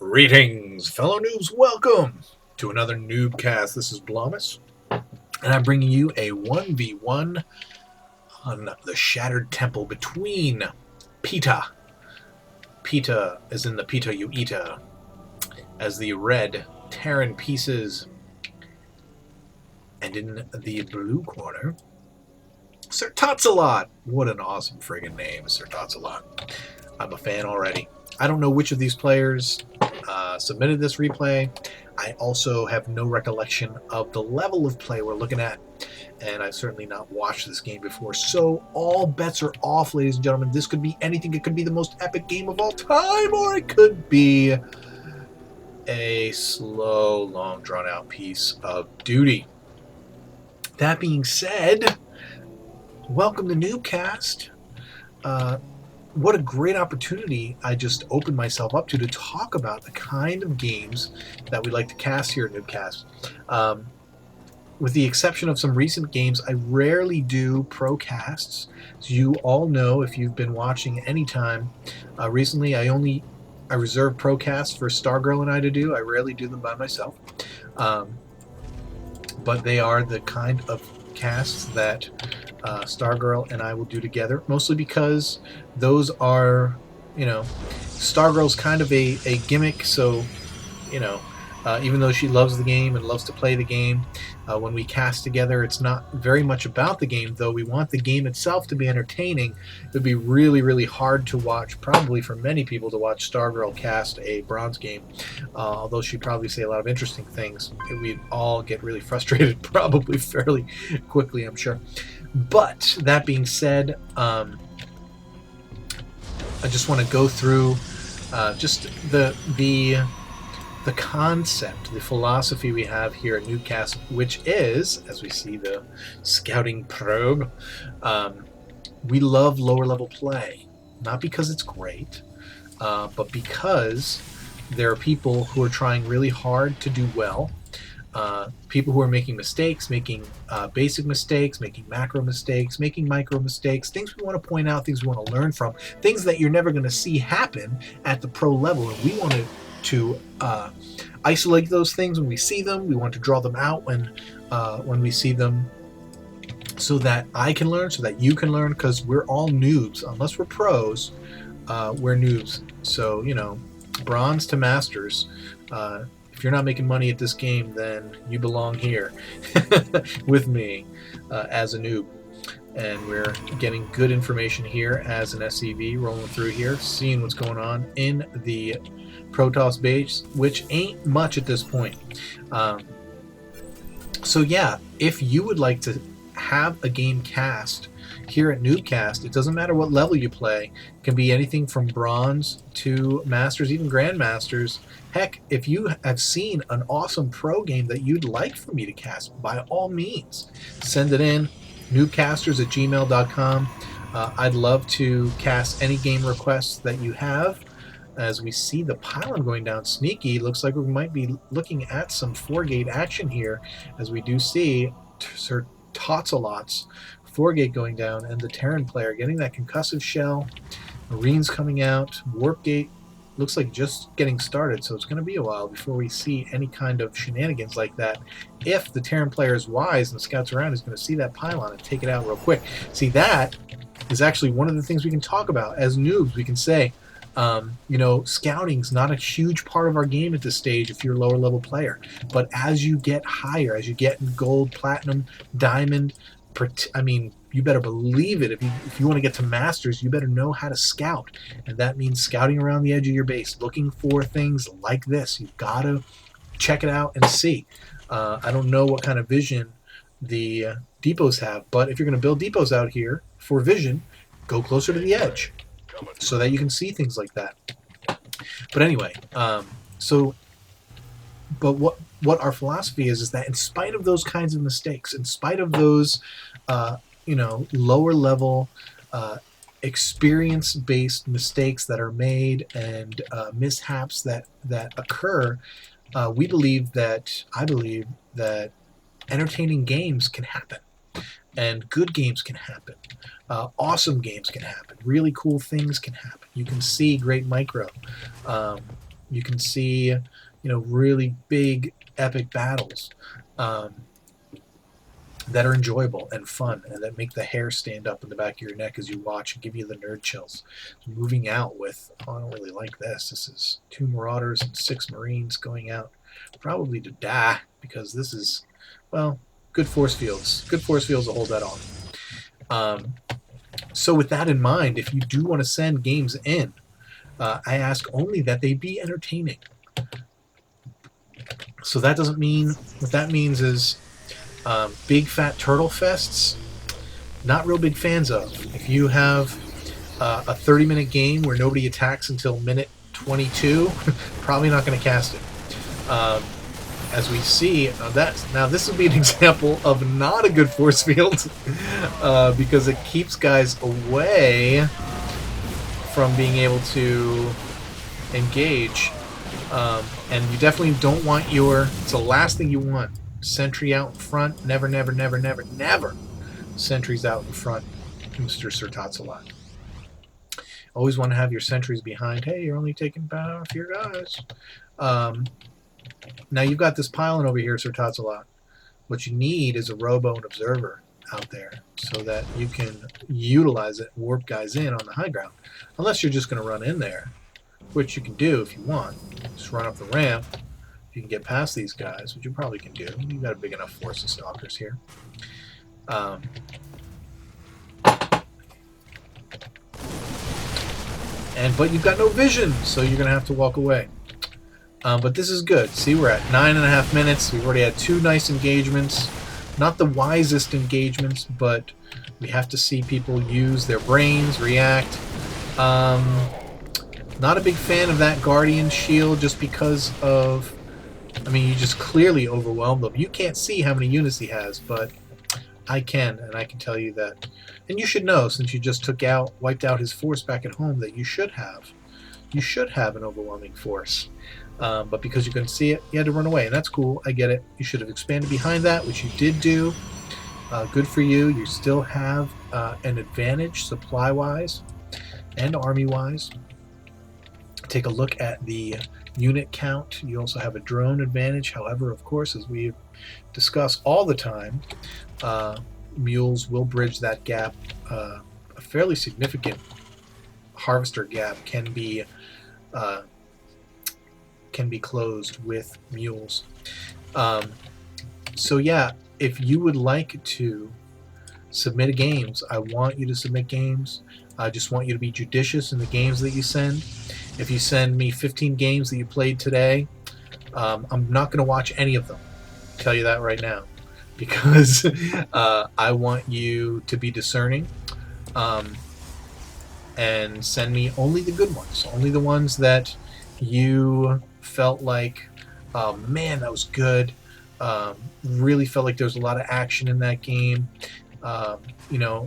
Greetings, fellow noobs. Welcome to another NuubCast. This is Blomus, and I'm bringing you a 1v1 on the Shattered Temple between Pita. Pita is in the Pita you eat, as the red Terran pieces. And in the blue corner, Sir Totsalot. What an awesome friggin' name, Sir Totsalot. I'm a fan already. I don't know which of these players submitted this replay. I also have no recollection of the level of play we're looking at, and I've certainly not watched this game before. So all bets are off, ladies and gentlemen. This could be anything. It could be the most epic game of all time, or it could be a slow, long, drawn-out piece of duty. That being said, welcome to NuubCast. What a great opportunity I just opened myself up to talk about the kind of games that we like to cast here at NuubCast. With the exception of some recent games, I rarely do pro casts. As you all know, if you've been watching any time, recently I reserve pro casts for Stargirl and I to do. I rarely do them by myself. But they are the kind of casts that Stargirl and I will do together, mostly because those are, Stargirl's kind of a gimmick, so, even though she loves the game and loves to play the game, when we cast together, it's not very much about the game, though we want the game itself to be entertaining. It would be really, really hard to watch, probably for many people, to watch Stargirl cast a bronze game, although she'd probably say a lot of interesting things. We'd all get really frustrated probably fairly quickly, I'm sure. But that being said, I just want to go through just the concept, the philosophy we have here at NuubCast, which is, as we see the scouting probe, we love lower level play, not because it's great, but because there are people who are trying really hard to do well. People who are making mistakes, making basic mistakes, making macro mistakes, making micro mistakes, things we want to point out, things we want to learn from, things that you're never going to see happen at the pro level. And we want to isolate those things when we see them. We want to draw them out when we see them, so that I can learn, so that you can learn, because we're all noobs. Unless we're pros, we're noobs. So, bronze to masters. If you're not making money at this game, then you belong here with me as a noob. And we're getting good information here as an SCV, rolling through here, seeing what's going on in the Protoss base, which ain't much at this point. So yeah, if you would like to have a game cast here at NuubCast, it doesn't matter what level you play. It can be anything from bronze to masters, even grandmasters. Heck, if you have seen an awesome pro game that you'd like for me to cast, by all means, send it in, noobcasters@gmail.com. I'd love to cast any game requests that you have. As we see the pylon going down sneaky, looks like we might be looking at some 4-gate action here, as we do see Sir Totsalot's 4-gate going down, and the Terran player getting that concussive shell. Marines coming out. Warp gate looks like just getting started, so it's going to be a while before we see any kind of shenanigans like that. If the Terran player is wise and scouts around, he's going to see that pylon and take it out real quick. See, that is actually one of the things we can talk about as noobs. We can say, scouting's not a huge part of our game at this stage if you're a lower level player. But as you get higher, as you get gold, platinum, diamond, you better believe it. If you want to get to masters, you better know how to scout. And that means scouting around the edge of your base, looking for things like this. You've got to check it out and see. I don't know what kind of vision the depots have, but if you're going to build depots out here for vision, go closer to the edge so that you can see things like that. But anyway, but what our philosophy is that in spite of those kinds of mistakes, in spite of those lower level experience-based mistakes that are made and mishaps that occur, I believe that entertaining games can happen, and good games can happen. Awesome games can happen. Really cool things can happen. You can see great micro. You can see, you know, really big, epic battles that are enjoyable and fun, and that make the hair stand up in the back of your neck as you watch and give you the nerd chills. Moving out with, oh, I don't really like this. This is 2 Marauders and 6 Marines going out, probably to die, because this is, well, good force fields. Good force fields will hold that off. So with that in mind, if you do want to send games in, I ask only that they be entertaining. So that doesn't mean, what that means is big fat turtle fests, not real big fans of. If you have a 30-minute game where nobody attacks until minute 22, probably not going to cast it. As we see, now this would be an example of not a good force field because it keeps guys away from being able to engage. And you definitely don't want it's the last thing you want. Sentry out in front. Never, never, never, never, never sentries out in front, Mr. Sir Tatsalot. Always want to have your sentries behind. Hey, you're only taking power for your guys. Now you've got this pylon over here, Sir Tatsalot. What you need is a robo and observer out there so that you can utilize it and warp guys in on the high ground. Unless you're just going to run in there, which you can do if you want. Just run up the ramp. If you can get past these guys, which you probably can do. You've got a big enough force of stalkers here. But you've got no vision, so you're going to have to walk away. But this is good. See, we're at 9.5 minutes. We've already had 2 nice engagements. Not the wisest engagements, but we have to see people use their brains, react. Not a big fan of that Guardian shield just because of, I mean, you just clearly overwhelmed them. You can't see how many units he has, but I can, and I can tell you that. And you should know, since you just wiped out his force back at home, that you should have an overwhelming force. But because you couldn't see it, you had to run away, and that's cool. I get it. You should have expanded behind that, which you did do. Good for you. You still have an advantage supply-wise and army-wise. Take a look at the unit count. You also have a drone advantage. However, of course, as we discuss all the time, mules will bridge that gap. A fairly significant harvester gap can be closed with mules. So yeah, if you would like to submit games, I want you to submit games. I just want you to be judicious in the games that you send. If you send me 15 games that you played today, I'm not going to watch any of them. I'll tell you that right now, because I want you to be discerning and send me only the good ones, only the ones that you felt like, oh man, that was good. Really felt like there was a lot of action in that game. You know,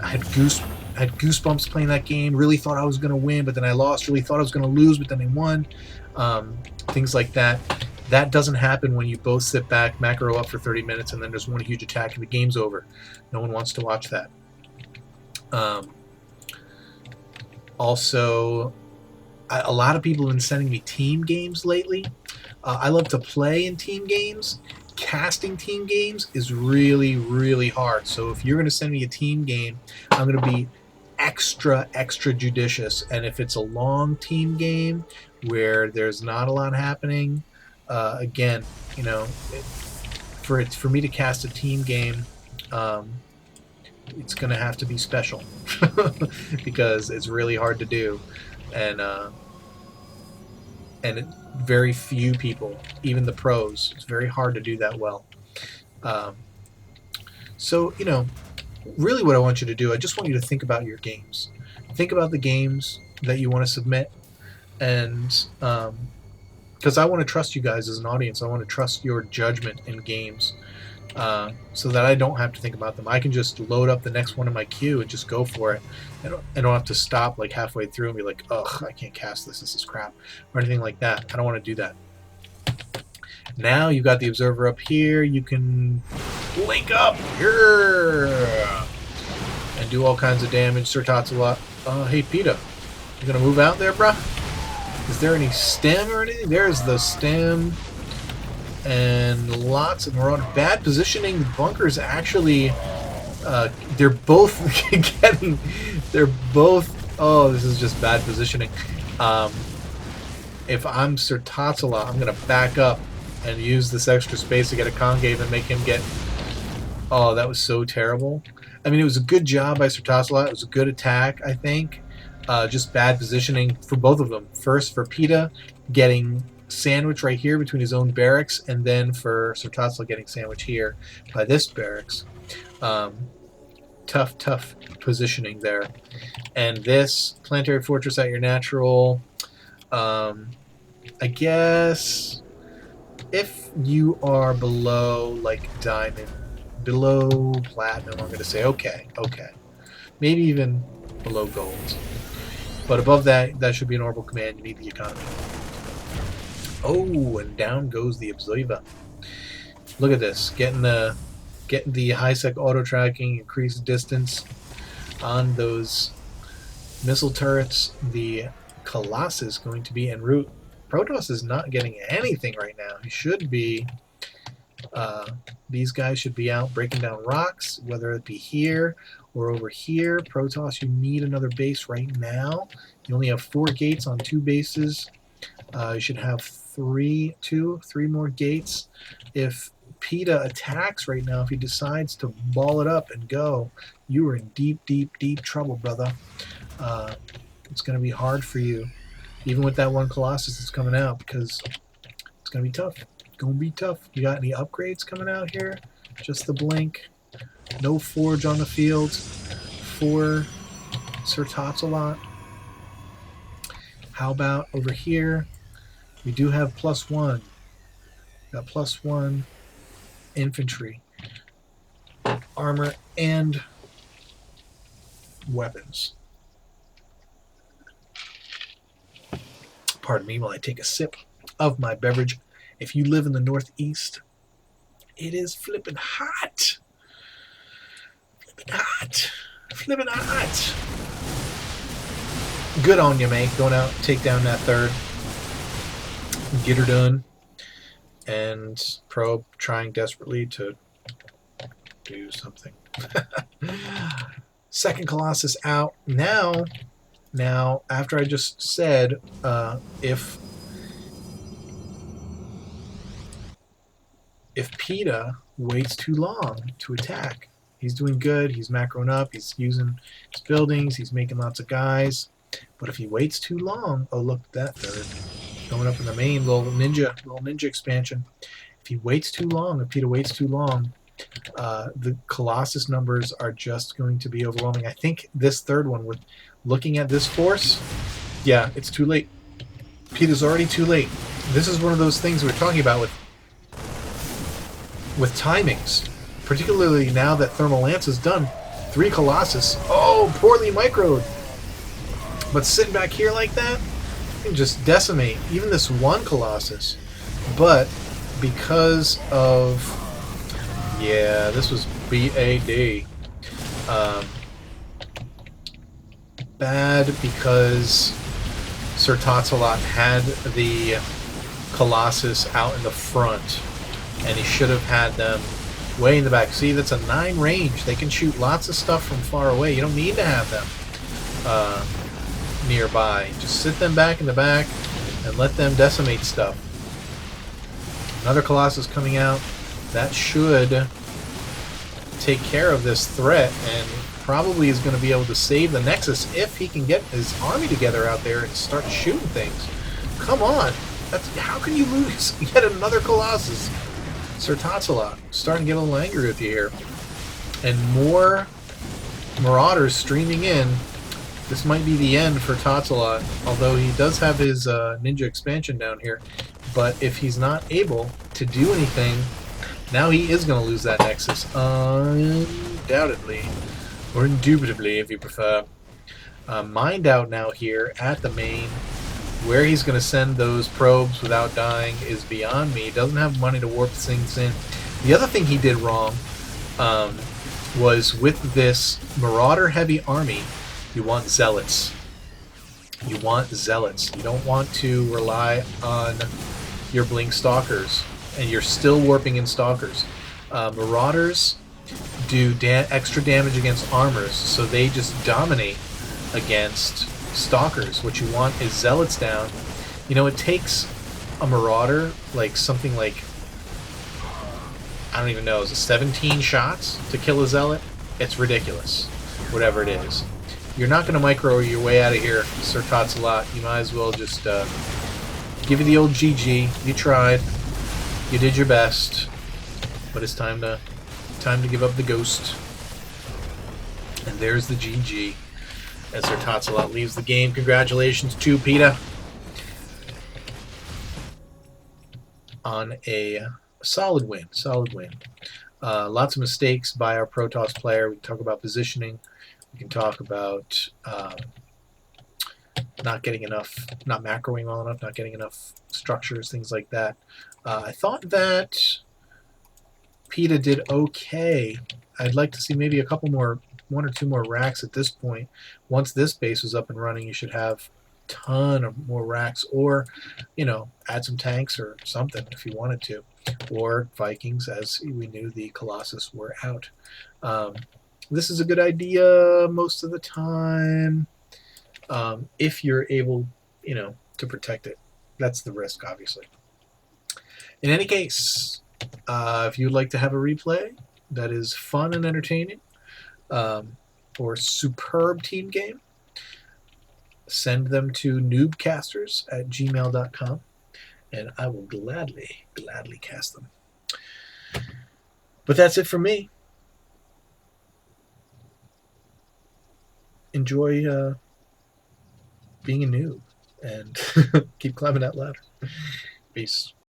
I had goosebumps playing that game. Really thought I was going to win, but then I lost. Really thought I was going to lose, but then I won. Things like that. That doesn't happen when you both sit back, macro up for 30 minutes, and then there's one huge attack and the game's over. No one wants to watch that. Also, a lot of people have been sending me team games lately. I love to play in team games. Casting team games is really, really hard. So if you're going to send me a team game, I'm going to be extra judicious. And if it's a long team game where there's not a lot happening, again, you know, for me to cast a team game, it's going to have to be special because it's really hard to do. And very few people, even the pros, it's very hard to do that well. So, you know, really what I want you to do, I just want you to think about your games. Think about the games that you want to submit, and because I want to trust you guys as an audience. I want to trust your judgment in games, so that I don't have to think about them. I can just load up the next one in my queue and just go for it. I don't have to stop like halfway through and be like, ugh, I can't cast this. This is crap, or anything like that. I don't want to do that. Now you've got the observer up here. You can link up here and do all kinds of damage. Sir Tatsalot. Hey, PETA. You gonna move out there, bruh? Is there any stem or anything? There's the stem. And lots of Marauder. Bad positioning. The bunkers actually... they're both getting... They're both... Oh, this is just bad positioning. If I'm Sir Totzala, I'm going to back up and use this extra space to get a concave and make him get... Oh, that was so terrible. I mean, it was a good job by Sir Totzala. It was a good attack, I think. Just bad positioning for both of them. First for PETA getting sandwich right here between his own barracks, and then for Sir Totzala getting sandwich here by this barracks. Tough positioning there. And this planetary fortress at your natural, I guess if you are below like diamond, below platinum, I'm going to say okay. Maybe even below gold. But above that, that should be an orbital command. You need the economy. Oh, and down goes the Observer. Look at this. Getting the high-sec auto-tracking, increased distance on those missile turrets. The Colossus going to be en route. Protoss is not getting anything right now. He should be... these guys should be out breaking down rocks, whether it be here or over here. Protoss, you need another base right now. You only have 4 gates on 2 bases. You should have 3 more gates. If PETA attacks right now, if he decides to ball it up and go, you are in deep trouble, brother. It's going to be hard for you, even with that one Colossus that's coming out, because it's going to be tough. Gonna be tough. You got any upgrades coming out here? Just the blink. No forge on the field for Sir Totzala. How about over here? We do have +1. Got +1 infantry, armor, and weapons. Pardon me while I take a sip of my beverage. If you live in the Northeast, it is flippin' hot. Flippin' hot. Good on you, mate. Going out, take down that third. Get her done. And probe trying desperately to do something. Second Colossus out. Now, after I just said, if PETA waits too long to attack, he's doing good, he's macroing up, he's using his buildings, he's making lots of guys. But if he waits too long, oh look, that third. Going up in the main, little ninja expansion. If he waits too long, if PETA waits too long, the Colossus numbers are just going to be overwhelming. I think this third one, with looking at this force, yeah, it's too late. PETA's already too late. This is one of those things we're talking about with timings, particularly now that Thermal Lance is done. 3 Colossus. Oh, poorly microed. But sitting back here like that, you can just decimate even this 1 Colossus. But because of... Yeah, this was BAD. Bad because Sir Totzala had the Colossus out in the front, and he should have had them way in the back. See, that's a 9 range. They can shoot lots of stuff from far away. You don't need to have them nearby. Just sit them back in the back and let them decimate stuff. Another Colossus coming out. That should take care of this threat, and probably is going to be able to save the Nexus if he can get his army together out there and start shooting things. Come on. How can you lose yet another Colossus? Sir Totzala, starting to get a little angry with you here. And more Marauders streaming in. This might be the end for Totzala, although he does have his ninja expansion down here. But if he's not able to do anything, now he is going to lose that Nexus. Undoubtedly. Or indubitably, if you prefer. Mind out now here at the main. Where he's going to send those probes without dying is beyond me. He doesn't have money to warp things in. The other thing he did wrong was with this Marauder-heavy army, you want Zealots. You want zealots. You don't want to rely on your blink stalkers, and you're still warping in stalkers. Marauders do extra damage against armors, so they just dominate against stalkers. What you want is zealots down. You know, it takes a marauder like something like, I don't even know, is it 17 shots to kill a zealot? It's ridiculous, whatever it is. You're not going to micro your way out of here, Sir Tots-a-Lot. You might as well just give you the old GG. You tried. You did your best. But it's time to give up the ghost. And there's the GG. As Sir Tots-a-Lot leaves the game. Congratulations to PETA on a solid win. Solid win. Lots of mistakes by our Protoss player. We can talk about positioning. We can talk about not getting enough, not macroing well enough, not getting enough structures, things like that. I thought that PETA did okay. I'd like to see maybe a couple more, one or two more racks at this point. Once this base is up and running, you should have a ton of more racks, or, you know, add some tanks or something if you wanted to, or Vikings, as we knew the Colossus were out. This is a good idea most of the time, if you're able, you know, to protect it. That's the risk, obviously. In any case, if you'd like to have a replay that is fun and entertaining, or superb team game, send them to NuubCasters@gmail.com, and I will gladly cast them. But that's it from me. Enjoy being a noob, and keep climbing that ladder. Peace.